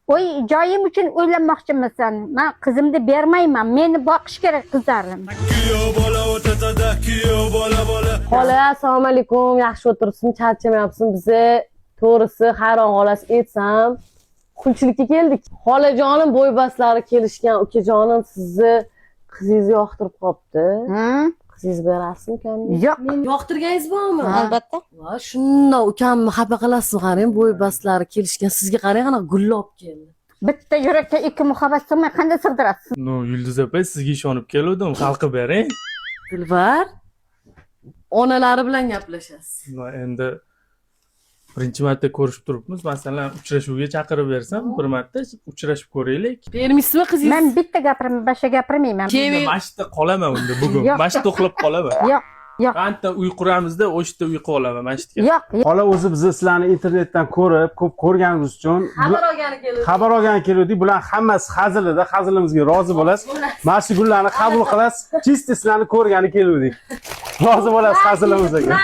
Oy, joyim uchun o'ylanmoqchimisan? Men qizimni bermayman. Meni boqish kerak qizlarim. Xola, assalomu alaykum. Yaxshi o'tiribsizmi? Charchamayapsizmi? Bizni to'g'risi hayron qolasiz aytsam, qulchilikka keldik. Xolajonim bo'ybaslari kelishgan, ukajonim sizni qizingizni yoqtirib qopti. Qizingiz berasizmi ukamga? Yo'q. Yoqtirganingiz bormi? Albatta. Va shundoq ukamni xafa qilasizmi? Qarang, bo'ybaslari kelishgan. Sizga qarang, ana gullab keldi. Bitta yurakka ikki muhabbat sig'may qanday sig'dirasiz? No, Yulduz opa, sizga ishonib keldim. Xalqi bering. Dilbar, onalari bilan gaplashasiz. No, endi birinchi marta ko'rishib turibmiz. Masalan, uchrashuvga chaqirib bersam, bir marta uchrashib ko'raylik. Bermaysizmi qizingiz? Men bitta gapiraman, boshqa gapirmayman. Mashitda qolaman unda bugun. Yo'q. Mashitda uxlab qolaman. Yo'q, yo'q. Anta uy quramizda, o'shda uy qolaman mashitga. Yo'q. Xola o'zi bizni sizlarni internetdan ko'rib, ko'p ko'rganimiz uchun xabar olgani keldik. Bular hammasi hazilida, hazilimizga rozi bo'lasiz. Mana shu gullarni qabul qilasiz. Chiste sizlarni ko'rgani keldik. Rozi bo'lasiz hazilimizga.